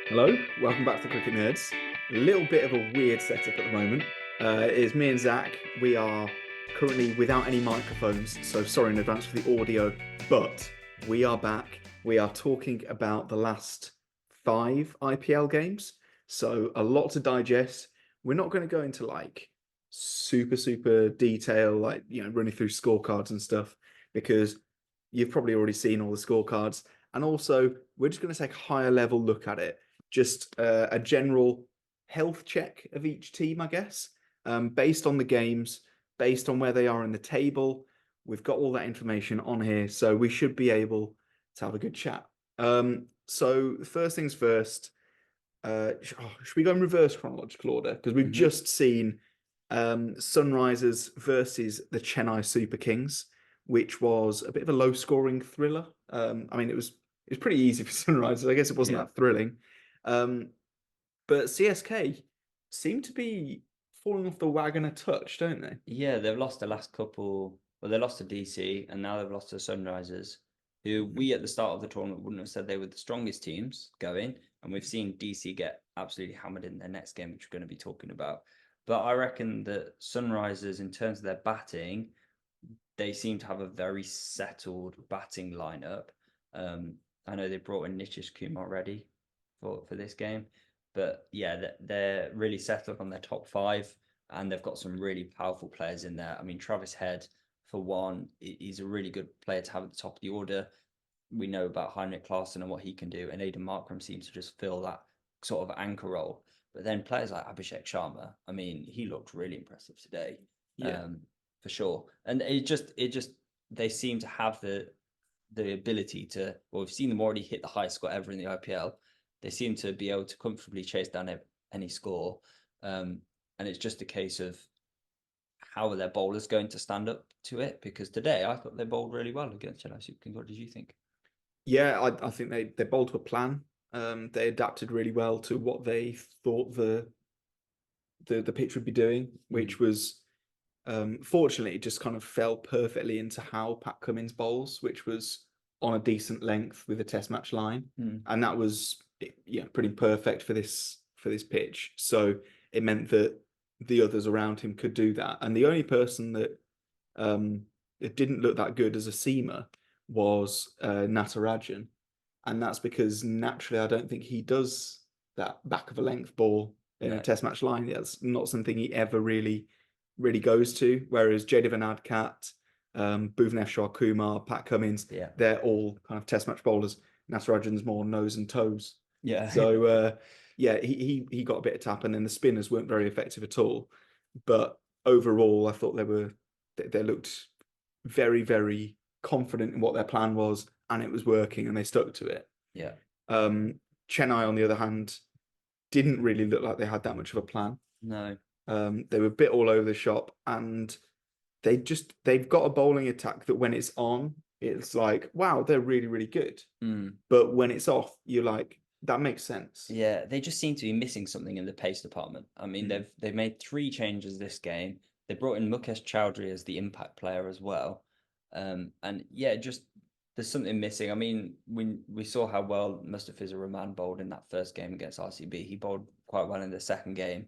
Hello, welcome back to Cricket Nerds. A little bit of a weird setup at the moment. It's me and Zach. We are currently without any microphones, so sorry in advance for the audio, but we are back. We are talking about the last 5 IPL games, so a lot to digest. We're not going to go into like super detail, like running through scorecards and stuff, because you've probably already seen all the scorecards. And also, we're just going to take a higher level look at it, just a general health check of each team, I guess, based on the games, based on where they are in the table. We've got all that information on here, so we should be able to have a good chat. So first things first, should we go in reverse chronological order? Because we've just seen Sunrisers versus the Chennai Super Kings, which was a bit of a low-scoring thriller. I mean, it was pretty easy for Sunrisers. I guess it wasn't that thrilling. But CSK seem to be falling off the wagon a touch, don't they? Yeah, they've lost the last couple. Well, they lost to DC and now they've lost to Sunrisers, who we at the start of the tournament wouldn't have said they were the strongest teams going. And we've seen DC get absolutely hammered in their next game, which we're going to be talking about. But I reckon that Sunrisers, in terms of their batting, they seem to have a very settled batting lineup. I know they brought in Nitish Kumar already for this game, but yeah, they're really settled on their top five, and they've got some really powerful players in there. I mean, Travis Head, for one, he's a really good player to have at the top of the order. We know about Heinrich Klaassen and what he can do, and Aidan Markram seems to just fill that sort of anchor role. But then players like Abhishek Sharma, I mean, he looked really impressive today. Yeah. For sure. And it just they seem to have the ability to. Well, we've seen them already hit the highest score ever in the IPL. They seem to be able to comfortably chase down any score, and it's just a case of how are their bowlers going to stand up to it? Because today I thought they bowled really well against Chennai Super Kings. What did you think? Yeah, I think they bowled to a plan. They adapted really well to what they thought the pitch would be doing, which was fortunately it just kind of fell perfectly into how Pat Cummins bowls, which was on a decent length with a test match line. And that was pretty perfect for this pitch. So it meant that the others around him could do that. And the only person that it didn't look that good as a seamer was Natarajan. And that's because naturally I don't think he does that back of a length ball in a test match line. That's not something he ever really goes to. Whereas Jadavan Adkat, Bhuvneshwar Kumar, Pat Cummins, they're all kind of test match bowlers. Natarajan's more nose and toes. Yeah. So he got a bit of tap, and then the spinners weren't very effective at all. But overall, I thought they looked very confident in what their plan was, and it was working, and they stuck to it. Yeah. Chennai, on the other hand, didn't really look like they had that much of a plan. No. They were a bit all over the shop, and they've got a bowling attack that when it's on, it's like, wow, they're really good. But when it's off, you're like, that makes sense. Yeah, they just seem to be missing something in the pace department. I mean, they've made 3 changes this game. They brought in Mukesh Chowdhury as the impact player as well. And yeah, just there's something missing. I mean, when we saw how well Mustafizur Rahman bowled in that first game against RCB, he bowled quite well in the second game.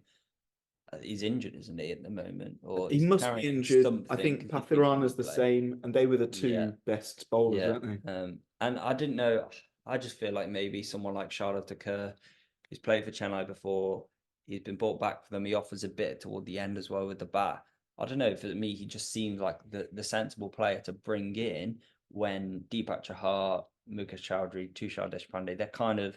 He's injured, isn't he, at the moment? Or He he's must be carrying injured. I something think 'cause he thinks he Pathirana's might the play. same, and they were the two best bowlers, weren't they? And I didn't know. I just feel like maybe someone like Sharad Thakur, who's played for Chennai before, he's been brought back for them. He offers a bit toward the end as well with the bat. I don't know. For me, he just seemed like the sensible player to bring in when Deepak Chahar, Mukesh Chowdhury, Tushar Deshpande,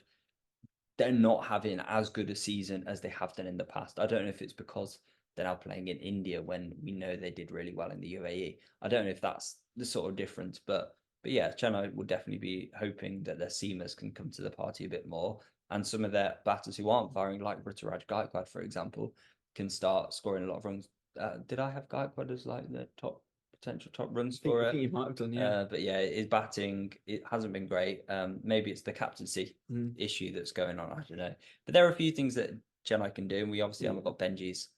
they're not having as good a season as they have done in the past. I don't know if it's because they're now playing in India when we know they did really well in the UAE. I don't know if that's the sort of difference, but yeah, Chennai will definitely be hoping that their seamers can come to the party a bit more, and some of their batters who aren't firing, like Ruturaj Gaikwad, for example, can start scoring a lot of runs. Did I have Gaikwad as like the potential top run scorer? I think you might have done, yeah. But yeah, his batting, it hasn't been great. Maybe it's the captaincy issue that's going on. I don't know. But there are a few things that Chennai can do, and we obviously haven't got Benji's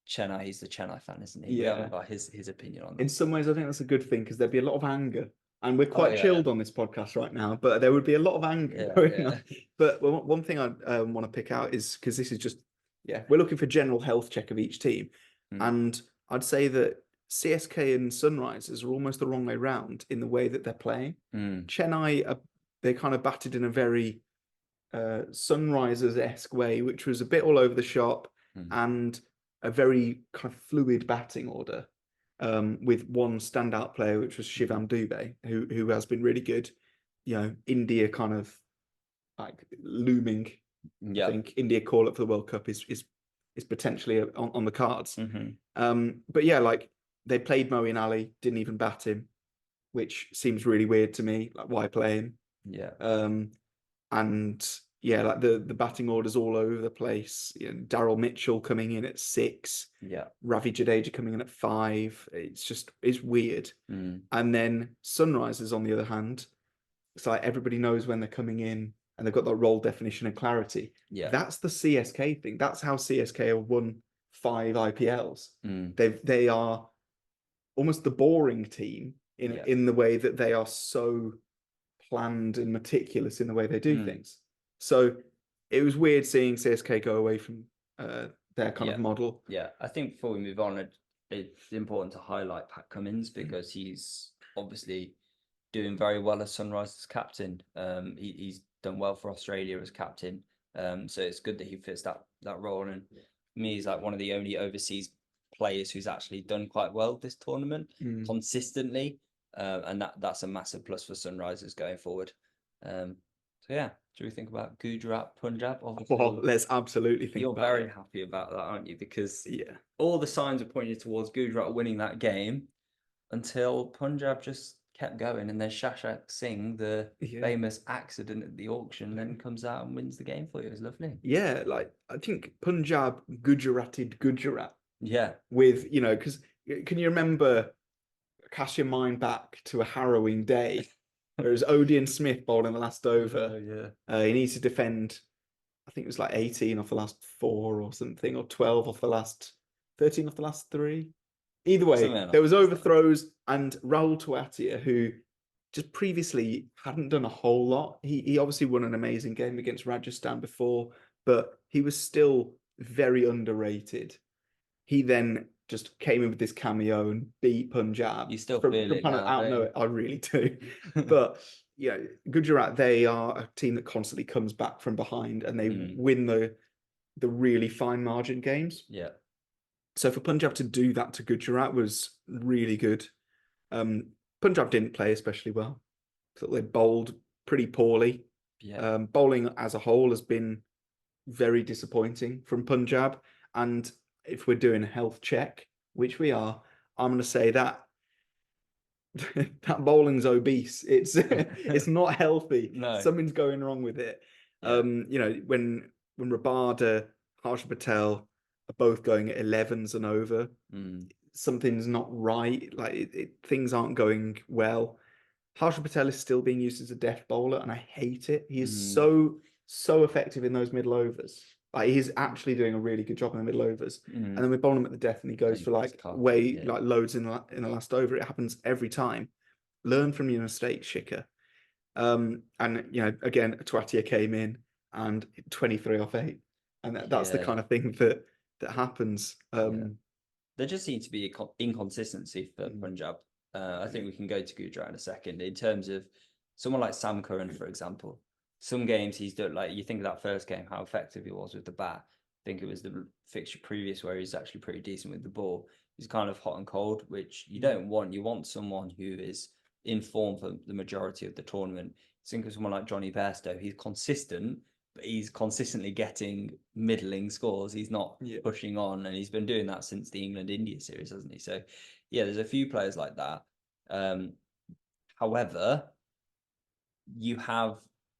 Chennai. He's the Chennai fan, isn't he? We Yeah. haven't got his opinion on In that. some ways, I think that's a good thing because there'd be a lot of anger and we're quite yeah. chilled on this podcast right now, but there would be a lot of anger Yeah, going yeah. on. But one thing I want to pick out is because this is just, we're looking for general health check of each team. And I'd say that CSK and Sunrisers are almost the wrong way round in the way that they're playing. Chennai, they kind of batted in a very Sunrisers-esque way, which was a bit all over the shop and a very kind of fluid batting order. With one standout player, which was Shivam Dubey, who has been really good. India kind of like looming. Yeah. I think India call up for the World Cup is potentially on the cards. But yeah, like they played Moeen Ali, didn't even bat him, which seems really weird to me. Like, why play him? Yeah. And yeah, like the batting orders all over the place. Daryl Mitchell coming in at 6. Yeah. Ravi Jadeja coming in at 5. It's weird. And then Sunrisers, on the other hand, it's like everybody knows when they're coming in and they've got that role definition and clarity. Yeah. That's the CSK thing. That's how CSK have won 5 IPLs. They are almost the boring team in the way that they are so planned and meticulous in the way they do things. So it was weird seeing CSK go away from their kind of model. Yeah, I think before we move on, it's important to highlight Pat Cummins because he's obviously doing very well as Sunrisers captain. He's done well for Australia as captain. So it's good that he fits that role. And for me, he's like one of the only overseas players who's actually done quite well this tournament consistently. And that's a massive plus for Sunrisers going forward. So yeah, do we think about Gujarat, Punjab? Well, let's absolutely think You're about very it. happy about that, aren't you? Because Yeah, all the signs are pointed towards Gujarat winning that game until Punjab just kept going, and then Shashak Singh, the famous accident at the auction, then comes out and wins the game for you. It was lovely. Yeah, like I think Punjab Gujarated Gujarat. Yeah. With, because can you remember, cast your mind back to a harrowing day. There was Odean Smith bowling the last over. Oh, yeah. He needs to defend, I think it was like 18 off the last 4 or something, or 12 off the last 13 off the last 3. Either way, there was overthrows, and Rahul Tewatia, who just previously hadn't done a whole lot. He obviously won an amazing game against Rajasthan before, but he was still very underrated. He then just came in with this cameo and beat Punjab. You still feel it now, I don't know it. I really do. But Gujarat, they are a team that constantly comes back from behind and they win the really fine margin games. Yeah. So for Punjab to do that to Gujarat was really good. Punjab didn't play especially well. So they bowled pretty poorly. Yeah. Bowling as a whole has been very disappointing from Punjab. And if we're doing a health check, which we are, I'm going to say that that bowling's obese. It's not healthy. No. Something's going wrong with it. Yeah. When Rabada, Harsha Patel are both going at 11s and over, something's not right. Like things aren't going well. Harsha Patel is still being used as a death bowler, and I hate it. He is so effective in those middle overs. Like he's actually doing a really good job in the middle overs, and then we bowl him at the death, and he goes for like loads in the last over. It happens every time. Learn from your mistakes, Shikhar. And again, Tewatia came in and 23 off 8, and that's the kind of thing that happens. There just seems to be inconsistency for Punjab. I think we can go to Gujarat in a second. In terms of someone like Sam Curran, for example, some games he's done, like you think of that first game, how effective he was with the bat. I think it was the fixture previous where he's actually pretty decent with the ball. He's kind of hot and cold, which you don't want. You want someone who is in form for the majority of the tournament. Think of someone like Johnny Bairstow. He's consistent, but he's consistently getting middling scores. He's not pushing on, and he's been doing that since the England-India series, hasn't he? So, yeah, there's a few players like that. However,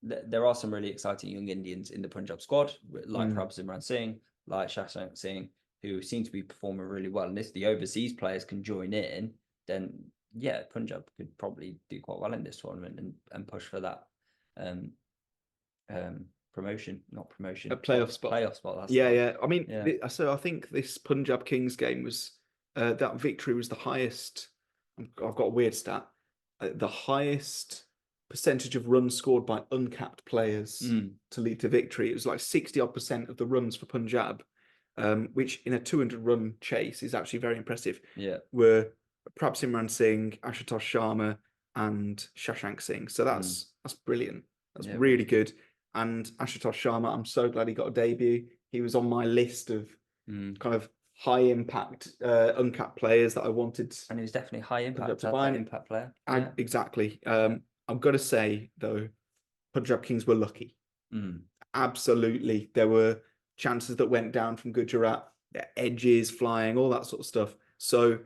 there are some really exciting young Indians in the Punjab squad, like Prabhsimran Singh, like Shashank Singh, who seem to be performing really well. And if the overseas players can join in, then Punjab could probably do quite well in this tournament and push for that promotion, not promotion, a playoff spot. Playoff spot. That's yeah. I mean, so I think this Punjab Kings game was that victory was the highest. I've got a weird stat. the highest percentage of runs scored by uncapped players to lead to victory. It was like 60% of the runs for Punjab, which in a 200-run chase is actually very impressive. Yeah. Were Prabhsimran Singh, Ashutosh Sharma, and Shashank Singh. So that's brilliant. That's really good. And Ashutosh Sharma, I'm so glad he got a debut. He was on my list of kind of high impact uncapped players that I wanted. And he was definitely high impact, impact player. Exactly. I've got to say though, Punjab Kings were lucky. Absolutely, there were chances that went down from Gujarat, edges flying, all that sort of stuff. So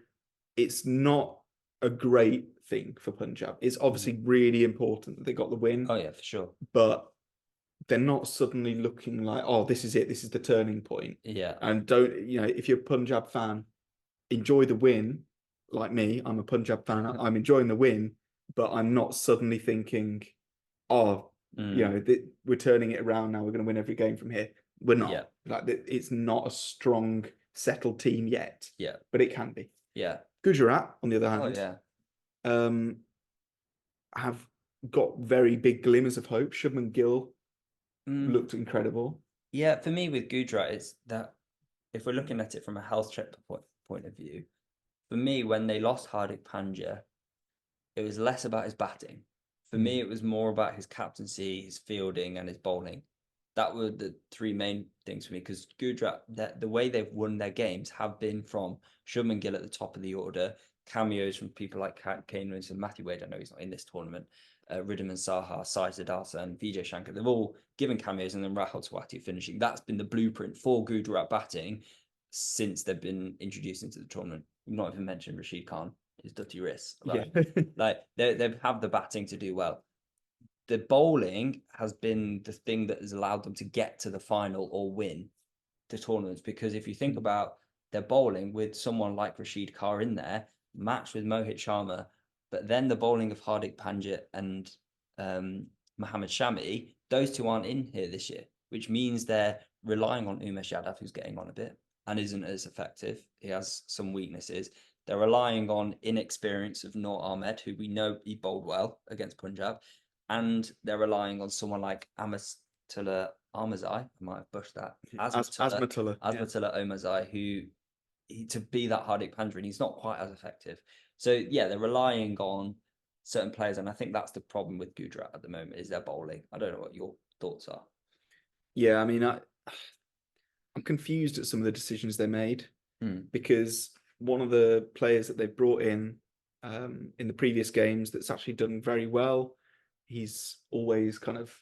it's not a great thing for Punjab. It's obviously really important that they got the win. Oh yeah, for sure. But they're not suddenly looking like, oh, this is it. This is the turning point. Yeah. And don't, if you're a Punjab fan, enjoy the win. Like me, I'm a Punjab fan. I'm enjoying the win, but I'm not suddenly thinking, oh, we're turning it around now. We're going to win every game from here. We're not. Yeah. Like it's not a strong, settled team yet. Yeah. But it can be. Yeah. Gujarat, on the other hand, have got very big glimmers of hope. Shubman Gill looked incredible. Yeah, for me with Gujarat, it's that if we're looking at it from a health check point of view, for me, when they lost Hardik Pandya, it was less about his batting. For me, it was more about his captaincy, his fielding, and his bowling. That were the three main things for me, because Gujarat, the way they've won their games have been from Shubman Gill at the top of the order, cameos from people like Kane Williams and Matthew Wade. I know he's not in this tournament. Ridham and Saha, Sai Siddhartha, and Vijay Shankar. They've all given cameos, and then Rahul Tewati finishing. That's been the blueprint for Gujarat batting since they've been introduced into the tournament. We've not even mentioned Rashid Khan, his dirty wrists. Like they have the batting to do well. The bowling has been the thing that has allowed them to get to the final or win the tournaments. Because if you think about their bowling with someone like Rashid Khan in there, matched with Mohit Sharma, but then the bowling of Hardik Pandya and Mohammad Shami, those two aren't in here this year, which means they're relying on Umesh Yadav, who's getting on a bit and isn't as effective. He has some weaknesses. They're relying on inexperience of Noor Ahmed, who we know he bowled well against Punjab. And they're relying on someone like Amatullah Ahmadzai, I might have pushed that. Azmatullah Omarzai, who to be that Hardik Pandya, and he's not quite as effective. So yeah, they're relying on certain players, and I think that's the problem with Gujarat at the moment is their bowling. I don't know what your thoughts are. Yeah, I mean, I'm confused at some of the decisions they made because one of the players that they've brought in the previous games that's actually done very well, he's always kind of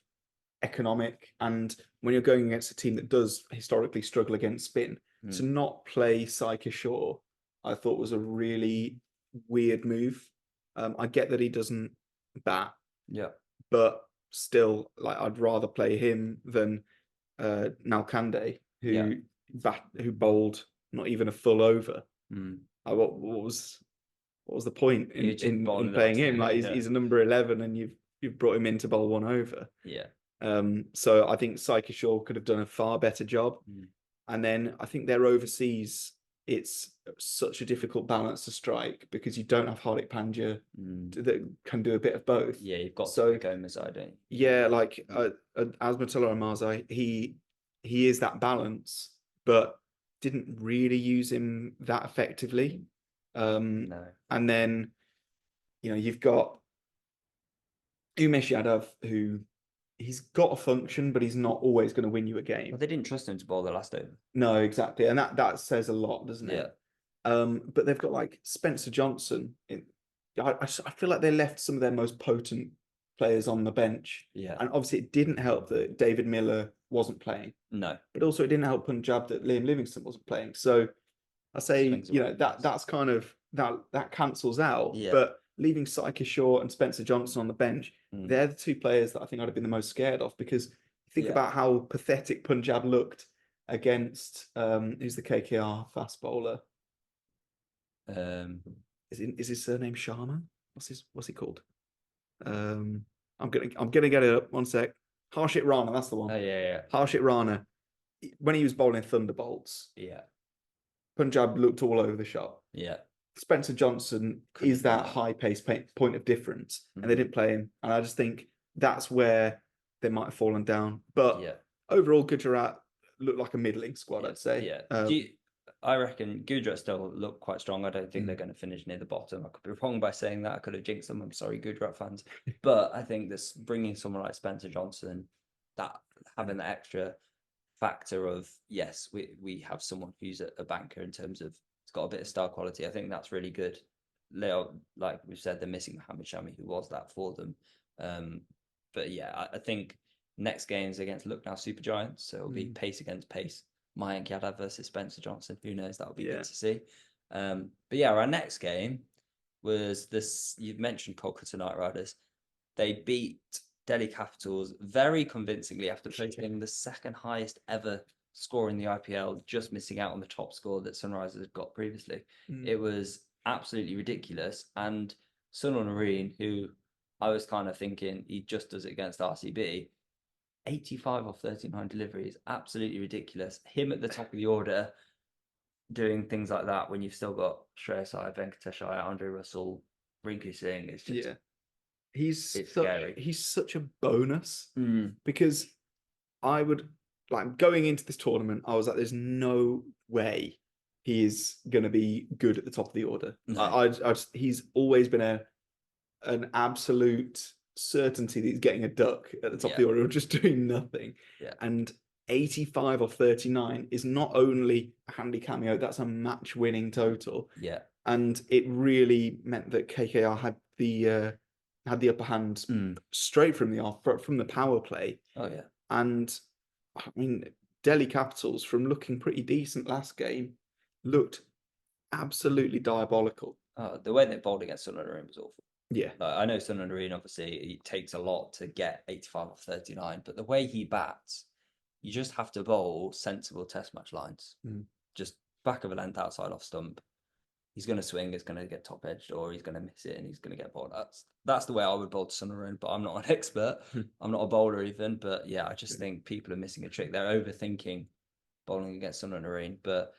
economic, and when you're going against a team that does historically struggle against spin, to not play Sai Kishore, I thought was a really weird move. I get that he doesn't bat, but still, like I'd rather play him than Nalkande, who bowled not even a full over. What was the point in playing him? Like he's a number 11, and you've brought him in to bowl one over. So I think Sai Kishore could have done a far better job. And then I think their overseas, it's such a difficult balance to strike because you don't have Hardik Pandya that can do a bit of both. Yeah, you've got to go Omarzai, don't you? Yeah, like Azmatullah Omarzai, he is that balance, but didn't really use him that effectively. No. And then, you've got Umesh Yadav, who he's got a function, but he's not always going to win you a game. Well, they didn't trust him to bowl the last over. No, exactly. And that says a lot, doesn't it? But they've got like Spencer Johnson. I feel like they left some of their most potent players on the bench. And obviously it didn't help that David Miller wasn't playing. No. But also it didn't help Punjab that Liam Livingstone wasn't playing. So I say, that's kind of, that cancels out. But leaving Sai Kishore and Spencer Johnson on the bench, they're the two players that I think I'd have been the most scared of, because think about how pathetic Punjab looked against who's the KKR fast bowler? Is his surname Sharma? What's he called? I'm gonna get it up. One sec. Harshit Rana, that's the one. Oh yeah. Harshit Rana, when he was bowling thunderbolts, Punjab looked all over the shop. Spencer Johnson is that high pace point of difference, and they didn't play him. And I just think that's where they might have fallen down. But overall, Gujarat looked like a middling squad, I'd say. Yeah. I reckon Gujarat still look quite strong. I don't think they're going to finish near the bottom. I could be wrong by saying that. I could have jinxed them. I'm sorry, Gujarat fans. But I think this bringing someone like Spencer Johnson, that having the extra factor of, yes, we have someone who's a banker in terms of it's got a bit of star quality. I think that's really good. Leo, like we've said, they're missing Mohamed Shami, who was that for them. But yeah, I think next game's against Lucknow Super Giants, so it'll be pace against pace. Mayank Yadav versus Spencer Johnson. Who knows? That'll be good to see. But yeah, our next game was this. You've mentioned Kolkata Knight Riders. They beat Delhi Capitals very convincingly after posting the second highest ever score in the IPL, just missing out on the top score that Sunrisers had got previously. It was absolutely ridiculous. And Sunil Narine, who I was kind of thinking he just does it against RCB, 85 off 39 deliveries, absolutely ridiculous. Him at the top of the order doing things like that when you've still got Shreyas Iyer, Venkatesh Iyer, Andre Russell, Rinku Singh. It's just he's such a bonus because I would like going into this tournament, I was like, there's no way he is going to be good at the top of the order. No. He's always been an absolute certainty that he's getting a duck at the top of the order, or just doing nothing. And 85 or 39 is not only a handy cameo, that's a match-winning total. And it really meant that KKR had the upper hand straight from the off, from the power play. And I mean, Delhi Capitals, from looking pretty decent last game, looked absolutely diabolical. The way they bowled against Sunil Narine was awful. I know Sunil Narine, obviously, it takes a lot to get 85 or 39, but the way he bats, you just have to bowl sensible test match lines. Just back of a length outside off stump. He's going to swing, it's going to get top edged, or he's going to miss it and he's going to get bowled. That's the way I would bowl to Sunil Narine, but I'm not an expert. I'm not a bowler even, but yeah, I just think people are missing a trick. They're overthinking bowling against Sunil Narine, but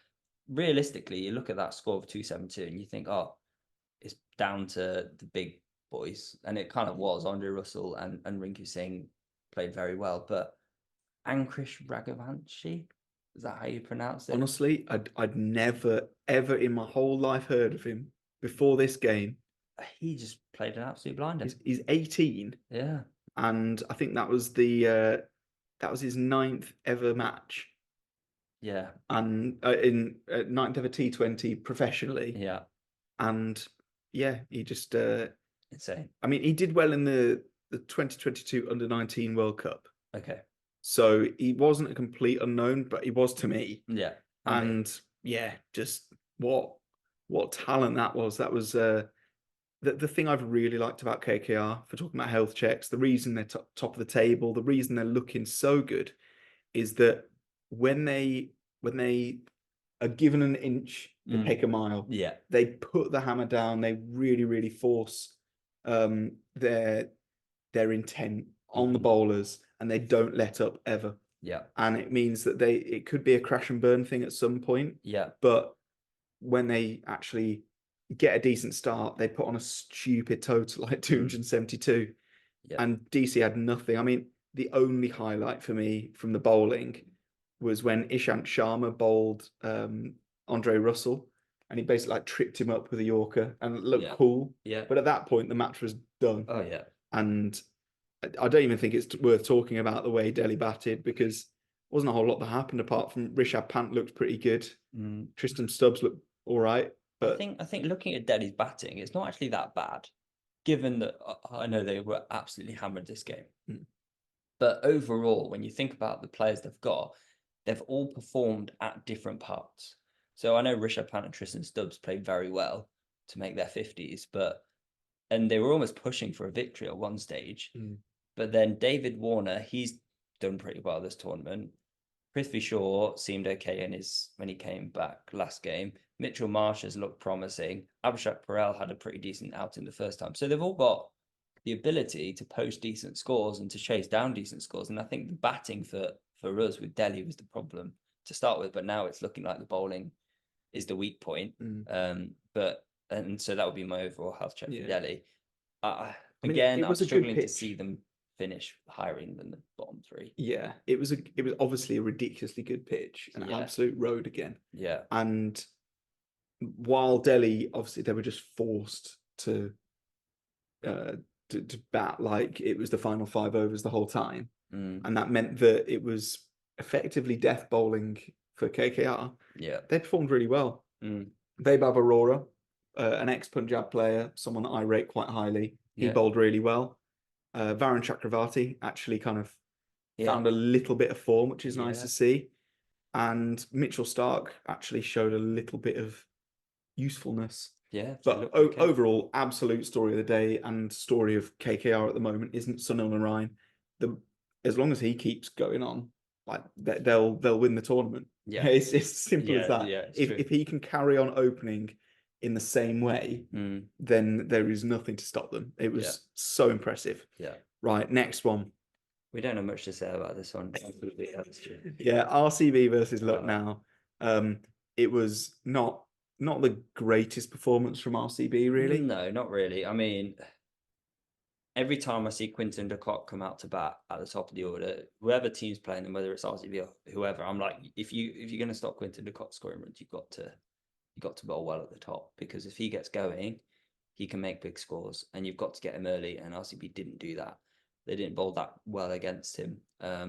realistically, you look at that score of 272 and you think, oh, it's down to the big boys, and it kind of was. Andre Russell and Rinku Singh played very well, but Ankrish Raghavanshi, is that how you pronounce it? Honestly, I'd never ever in my whole life heard of him before this game. He just played an absolute blinder. He's 18, and I think that was his 9th ever match. And in 9th ever T20 professionally. And he just insane. I mean, he did well in the 2022 Under-19 World Cup. So he wasn't a complete unknown, but he was to me. And just what talent that was. That was the thing I've really liked about KKR, for talking about health checks, the reason they're top of the table, the reason they're looking so good, is that when they are given an inch, they take a mile. They put the hammer down. They really, really force their intent on the bowlers, and they don't let up ever. And it means that it could be a crash and burn thing at some point. But when they actually get a decent start, they put on a stupid total like 272. And DC had nothing. I mean, the only highlight for me from the bowling was when Ishant Sharma bowled Andre Russell, and he basically like tripped him up with a Yorker, and it looked cool. But at that point, the match was done. And I don't even think it's worth talking about the way Delhi batted, because wasn't a whole lot that happened apart from Rishabh Pant looked pretty good. Tristan Stubbs looked all right. But I think looking at Delhi's batting, it's not actually that bad, given that I know they were absolutely hammered this game. But overall, when you think about the players they've all performed at different parts. So I know Rishabh Pant and Tristan Stubbs played very well to make their 50s, and they were almost pushing for a victory at one stage. But then David Warner, he's done pretty well this tournament. Prithvi Shaw seemed okay when he came back last game. Mitchell Marsh has looked promising. Abhishek Parel had a pretty decent outing the first time. So they've all got the ability to post decent scores and to chase down decent scores. And I think the batting for us with Delhi was the problem to start with, but now it's looking like the bowling is the weak point. But And so that would be my overall health check for Yeah. Delhi. I mean, Again, it I'm was a good struggling to pitch. see them finish higher in than the bottom three. Yeah, it was obviously a ridiculously good pitch, an Yeah. absolute road again. Yeah. And while Delhi, obviously, they were just forced to bat like it was the final 5 overs the whole time, and that meant that it was effectively death bowling for KKR. Yeah. They performed really well. Vaibhav Arora, an ex-Punjab player, someone that I rate quite highly, he bowled really well. Varun Chakravarti actually kind of found a little bit of form, which is nice to see. And Mitchell Stark actually showed a little bit of usefulness. Yeah. But overall, absolute story of the day and story of KKR at the moment isn't Sunil Narayan. As long as he keeps going on, like they'll win the tournament. Yeah. It's simple as that. Yeah, If he can carry on opening in the same way, then there is nothing to stop them. It was so impressive. Yeah. Right, next one. We don't have much to say about this one. Yeah, RCB versus Lucknow. It was not the greatest performance from RCB, really. No, not really. I mean, every time I see Quinton de Kock come out to bat at the top of the order, whoever team's playing them, whether it's RCB or whoever, I'm like, if you're going to stop Quinton de Kock scoring runs, you've got to bowl well at the top, because if he gets going, he can make big scores, and you've got to get him early. And RCB didn't do that. They didn't bowl that well against him. I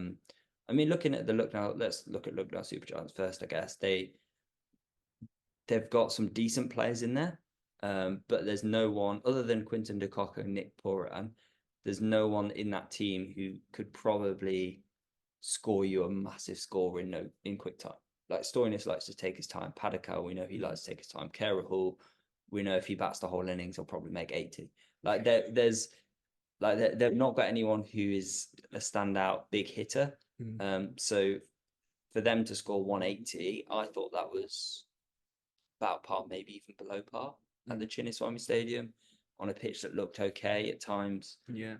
mean, looking at the Lucknow, let's look at Lucknow Super Giants first. I guess they've got some decent players in there. But there's no one other than Quinton de Kock and Nick Pooran. There's no one in that team who could probably score you a massive score in quick time. Like Stoinis likes to take his time. Padikal, we know he likes to take his time. Rahul, we know if he bats the whole innings, he'll probably make 80. Like they've not got anyone who is a standout big hitter. So for them to score 180, I thought that was about par, maybe even below par at the Chinnaswamy Stadium on a pitch that looked okay at times. Yeah.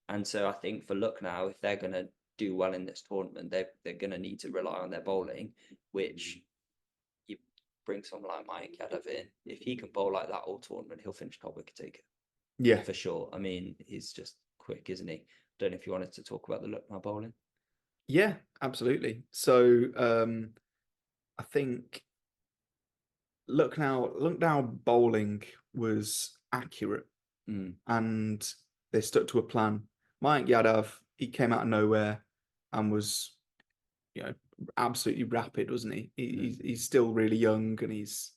And so I think for Lucknow, if they're going to do well in this tournament, they're going to need to rely on their bowling, which you bring someone like Mayank Yadav in. If he can bowl like that all tournament, he'll finish top wicket taker. Yeah, for sure. I mean, he's just quick, isn't he? Don't know if you wanted to talk about the Lucknow bowling. Yeah, absolutely. So I think Lucknow bowling was accurate, and they stuck to a plan. Mayank Yadav, he came out of nowhere and was, absolutely rapid, wasn't he? He's still really young, and he's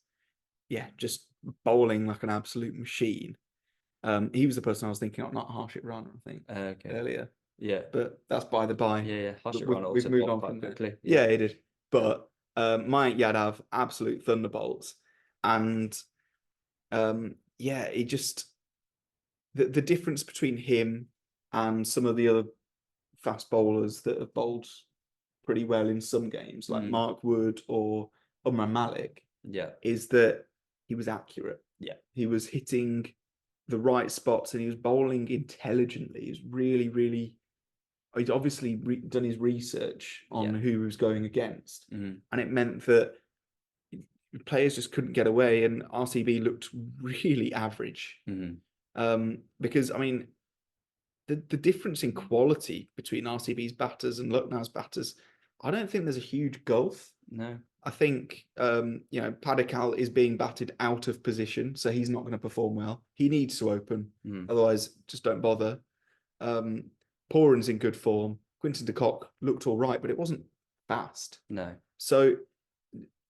just bowling like an absolute machine. He was the person I was thinking of, not Harshit Rana, I think, earlier. Yeah, but that's by the by. Yeah, Harshit Rana we've also moved on quite from quickly. there. Yeah, he did. But Mayank Yadav, absolute thunderbolts, and he just the difference between him and some of the other fast bowlers that have bowled pretty well in some games, like Mark Wood or Umran Malik, is that he was accurate. Yeah, he was hitting the right spots, and he was bowling intelligently. He was really, really. He'd obviously done his research on who he was going against, and it meant that players just couldn't get away, and RCB looked really average. Because I mean, the difference in quality between RCB's batters and Lucknow's batters, I don't think there's a huge gulf. No. I think Padikal is being batted out of position, so he's not going to perform well. He needs to open, otherwise just don't bother. Pooran's in good form. Quinton de Kock looked all right, but it wasn't fast. No. So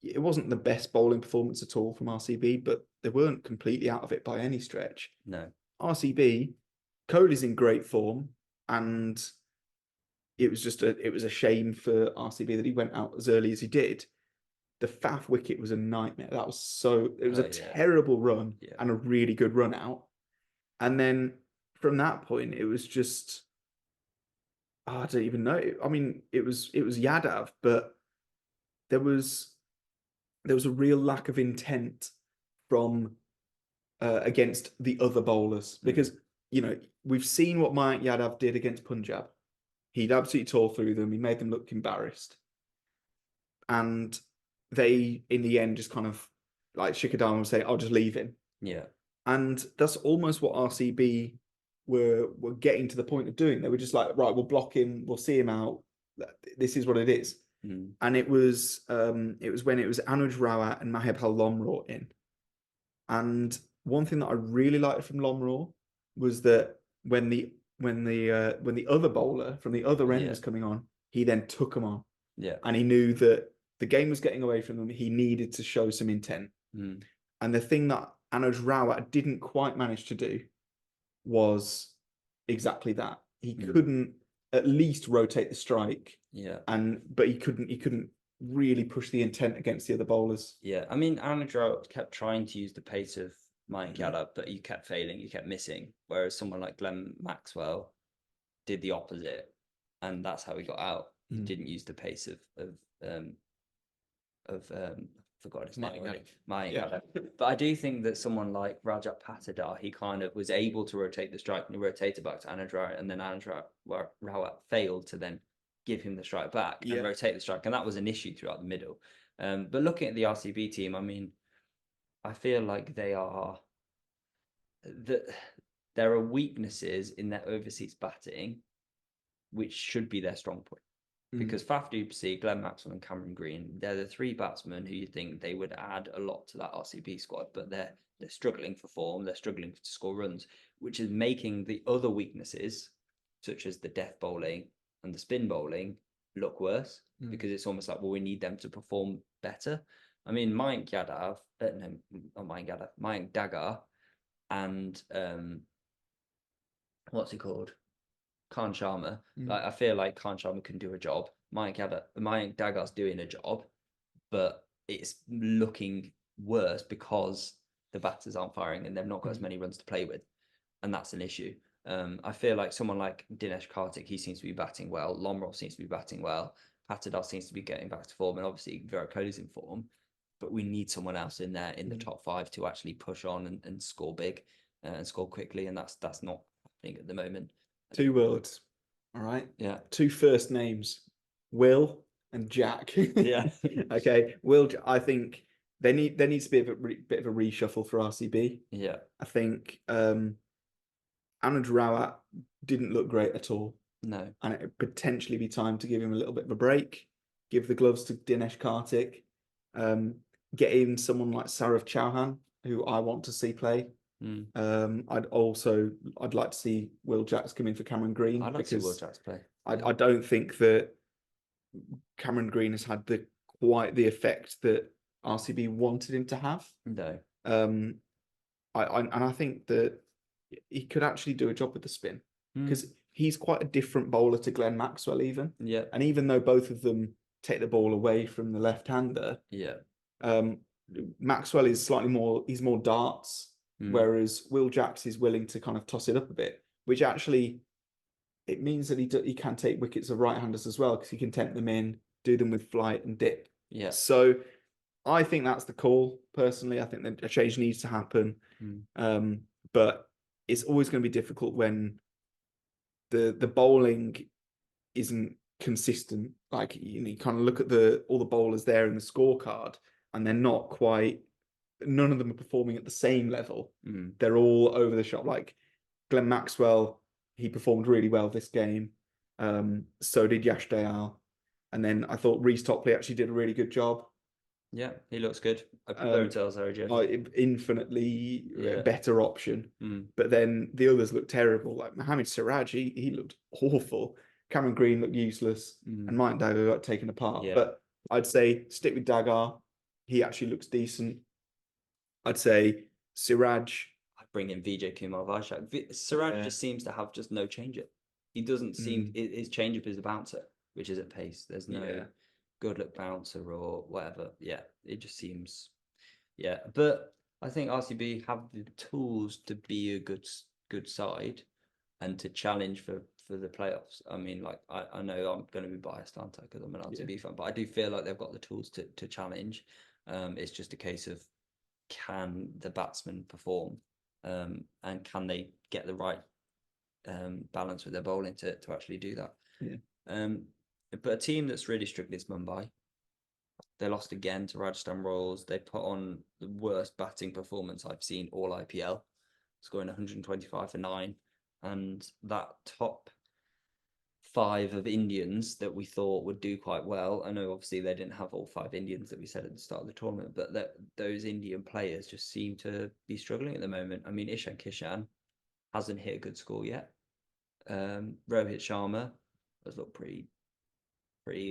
it wasn't the best bowling performance at all from RCB, but they weren't completely out of it by any stretch. No. RCB, Kohli's in great form, and it was a shame for RCB that he went out as early as he did. The Faf wicket was a nightmare. It was a terrible run and a really good run out. And then from that point, it was just, I don't even know. I mean, it was Yadav, but there was a real lack of intent from against the other bowlers, because we've seen what Mayank Yadav did against Punjab. He'd absolutely tore through them. He made them look embarrassed, and they in the end just kind of like Shikadam would say, I'll just leave him. Yeah. And that's almost what RCB were getting to the point of doing. They were just like, right, we'll block him, we'll see him out. This is what it is. And it was when it was Anuj Rawat and Mahepal Lomraw in. And one thing that I really liked from Lomraw was that when the other bowler from the other end was coming on, he then took him on. Yeah. And he knew that the game was getting away from them. He needed to show some intent. And the thing that Anuj Rawat didn't quite manage to do was exactly that. He couldn't at least rotate the strike. Yeah. But he couldn't really push the intent against the other bowlers. Yeah. I mean, Anuj Rawat kept trying to use the pace of Mayank Yadav, but he kept failing, he kept missing. Whereas someone like Glenn Maxwell did the opposite, and that's how he got out. He didn't use the pace of forgot his name already. Mayank. But I do think that someone like Rajat Patidar, he kind of was able to rotate the strike, and he rotated back to Anuj Rawat, and then Anuj Rawat failed to then give him the strike back and rotate the strike, and that was an issue throughout the middle. But looking at the RCB team, I mean, I feel like there are weaknesses in their overseas batting, which should be their strong point. Because Faf du Plessis, Glenn Maxwell, and Cameron Green, they're the three batsmen who you think they would add a lot to that RCB squad, but they're struggling for form, they're struggling to score runs, which is making the other weaknesses, such as the death bowling and the spin bowling, look worse, because it's almost like, well, we need them to perform better. I mean, Mayank Dagar and what's he called? Khan Sharma. Like, I feel like Khan Sharma can do a job. Mayank Dagar's doing a job, but it's looking worse because the batters aren't firing and they've not got as many runs to play with, and that's an issue. I feel like someone like Dinesh Karthik, he seems to be batting well. Lomraw seems to be batting well. Patidar seems to be getting back to form, and obviously Virat Kohli's in form. But we need someone else in there in the top five to actually push on and score big and score quickly, and that's not happening at the moment. 2 words, all right? Yeah. 2 first names, Will and Jack. Yeah. Okay. Will, I think there needs to be a bit of a reshuffle for RCB. Yeah. I think Anuj Rawat didn't look great at all. No. And it would potentially be time to give him a little bit of a break, give the gloves to Dinesh Karthik, get in someone like Saurav Chauhan, who I want to see play. I'd like to see Will Jacks come in for Cameron Green. I'd like to see Will Jacks play. I don't think that Cameron Green has had quite the effect that RCB wanted him to have. No. I think that he could actually do a job with the spin, because he's quite a different bowler to Glenn Maxwell even. Yeah. And even though both of them take the ball away from the left-hander, Maxwell is he's more darts. Whereas Will Jacks is willing to kind of toss it up a bit, which actually it means that he can take wickets of right-handers as well, because he can tempt them in, do them with flight and dip. Yeah. So I think that's the call. Personally, I think that a change needs to happen. But it's always going to be difficult when the bowling isn't consistent. Like, you kind of look at all the bowlers there in the scorecard, and they're not quite. None of them are performing at the same level. They're all over the shop. Like Glenn Maxwell, he performed really well this game. So did Yash Dayal. And then I thought Reece Topley actually did a really good job. Yeah, he looks good. I prefer him to Alzarri. Infinitely better option. But then the others looked terrible. Like Mohammad Siraj, he looked awful. Cameron Green looked useless. And Mayank Dagar got taken apart. Yeah. But I'd say stick with Dagar. He actually looks decent. I'd say Siraj. I'd bring in Vijay Kumar Vajak. Siraj just seems to have just no change-up. He doesn't seem... His change-up is a bouncer, which is at pace. There's no good look bouncer or whatever. Yeah, it just seems... Yeah, but I think RCB have the tools to be a good side and to challenge for the playoffs. I mean, like, I know I'm going to be biased, aren't I, because I'm an RCB fan, but I do feel like they've got the tools to challenge. It's just a case of, can the batsmen perform, and can they get the right balance with their bowling to actually do that? But a team that's really strictly is Mumbai. They lost again to Rajasthan Royals. They put on the worst batting performance I've seen all IPL, scoring 125 for 9. And that top 5 of Indians that we thought would do quite well. I know obviously they didn't have all 5 Indians that we said at the start of the tournament, but those Indian players just seem to be struggling at the moment. I mean, Ishan Kishan hasn't hit a good score yet. Rohit Sharma has looked pretty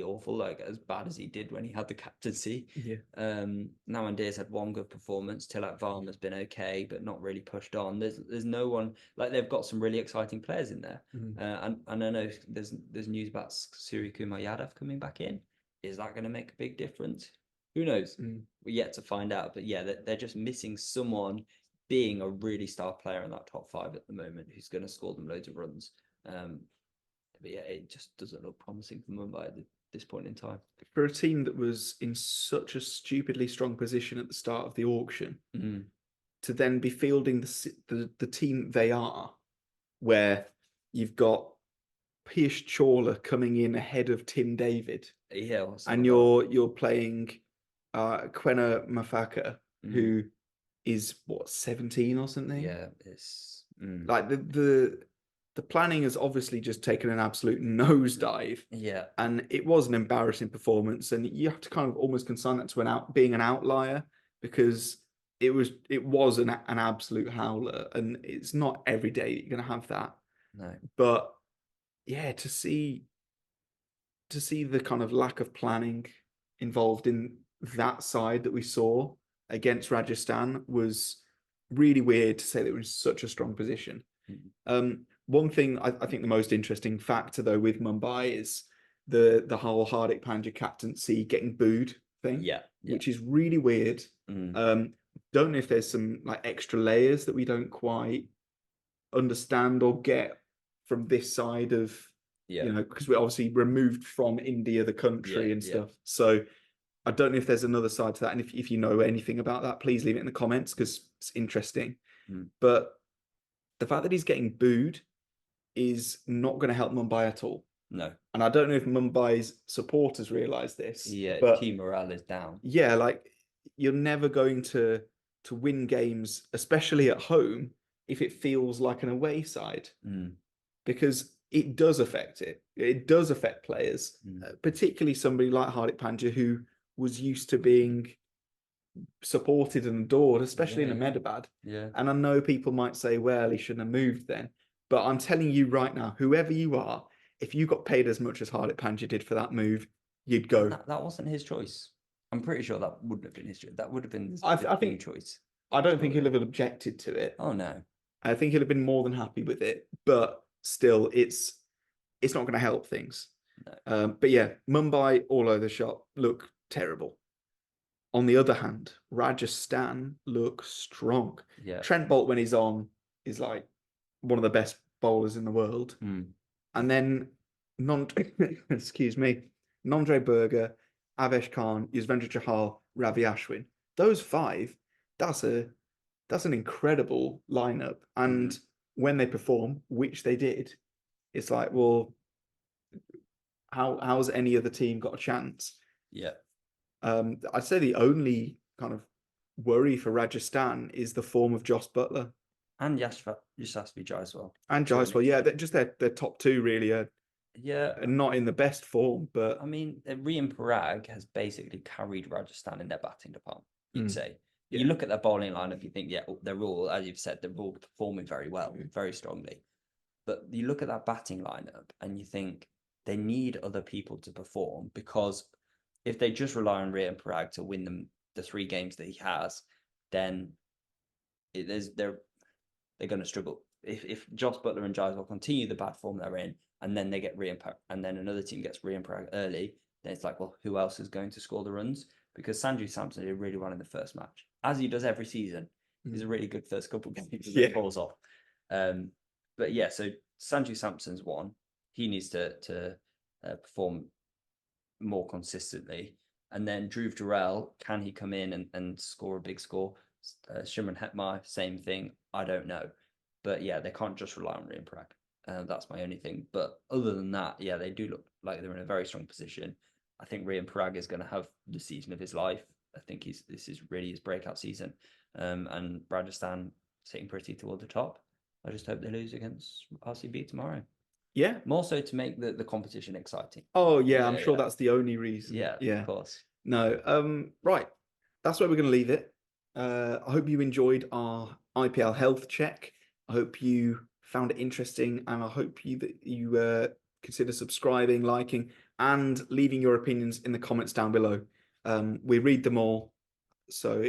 awful, like as bad as he did when he had the captaincy. Yeah. Namandir's had one good performance. Tilak Varma's been okay, but not really pushed on. There's no one, like they've got some really exciting players in there. And I know there's news about Surya Kumar Yadav coming back in. Is that going to make a big difference? Who knows? We're yet to find out. But yeah, they're just missing someone being a really star player in that top 5 at the moment who's going to score them loads of runs. But yeah, it just doesn't look promising for Mumbai at this point in time. For a team that was in such a stupidly strong position at the start of the auction, to then be fielding the team they are, where you've got Piyush Chawla coming in ahead of Tim David, and you're playing Quena Mafaka, who is what 17 or something. Yeah, it's like the planning has obviously just taken an absolute nosedive. Yeah. And it was an embarrassing performance. And you have to kind of almost consign that to being an outlier, because it was an absolute howler. And it's not every day that you're going to have that. No. But yeah, to see the kind of lack of planning involved in that side that we saw against Rajasthan was really weird, to say they were in such a strong position. One thing I think the most interesting factor though with Mumbai is the whole Hardik Pandya captaincy getting booed thing, which is really weird. Don't know if there's some like extra layers that we don't quite understand or get from this side of, you know, because we're obviously removed from India, the country and stuff. So I don't know if there's another side to that. And if you know anything about that, please leave it in the comments, because it's interesting. But the fact that he's getting booed is not going to help Mumbai at all. No. And I don't know if Mumbai's supporters realise this. Yeah, but team morale is down. Yeah, like you're never going to win games, especially at home, if it feels like an away side. Because it does affect it. It does affect players, particularly somebody like Hardik Pandya, who was used to being supported and adored, especially in Ahmedabad. And I know people might say, well, he shouldn't have moved then. But I'm telling you right now, whoever you are, if you got paid as much as Hardik Pandya did for that move, you'd go. That wasn't his choice. I'm pretty sure that wouldn't have been his choice. That would have been his choice. I don't think he'll have objected to it. Oh, no. I think he'll have been more than happy with it. But still, it's not going to help things. No. But yeah, Mumbai all over the shop look terrible. On the other hand, Rajasthan look strong. Yeah. Trent Bolt, when he's on, is like one of the best bowlers in the world. And then excuse me, Nandre Berger, Avesh Khan, Yuzvendra Chahal, Ravi Ashwin. Those 5, that's an incredible lineup. And when they perform, which they did, it's like, well, how's any other team got a chance? Yeah. I'd say the only kind of worry for Rajasthan is the form of Jos Buttler. And Yashasvi Jaiswal. And Jaiswal, yeah. Just their top 2 really are not in the best form. But I mean, Rian Parag has basically carried Rajasthan in their batting department, you'd say. Yeah. You look at their bowling lineup, you think, they're all, as you've said, they're all performing very well, very strongly. But you look at that batting lineup and you think they need other people to perform, because if they just rely on Rian Parag to win them the 3 games that he has, then they're going to struggle. If Jos Buttler and Jaiswal continue the bad form they're in, and then they get Rian Parag, and then another team gets Rian Parag early, then it's like, well, who else is going to score the runs? Because Sanju Samson did really well in the first match, as he does every season. He's a really good first couple of games and then falls off. But yeah, so Sanju Samson's one. He needs to perform more consistently. And then Dhruv Jurel, can he come in and score a big score? Shimron Hetmar, same thing. I don't know. But yeah, they can't just rely on Rian Parag. That's my only thing. But other than that, yeah, they do look like they're in a very strong position. I think Rian Parag is going to have the season of his life. I think this is really his breakout season. And Rajasthan sitting pretty toward the top. I just hope they lose against RCB tomorrow. Yeah. More so to make the competition exciting. Oh yeah, I'm sure that's the only reason. Yeah, of course. No. Right. That's where we're going to leave it. I hope you enjoyed our IPL health check. I hope you found it interesting, and I hope you consider subscribing, liking, and leaving your opinions in the comments down below. We read them all, so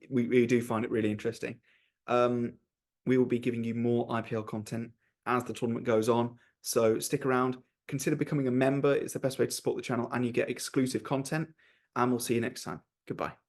we do find it really interesting. We will be giving you more IPL content as the tournament goes on, so stick around. Consider becoming a member. It's the best way to support the channel, and you get exclusive content. And we'll see you next time. Goodbye.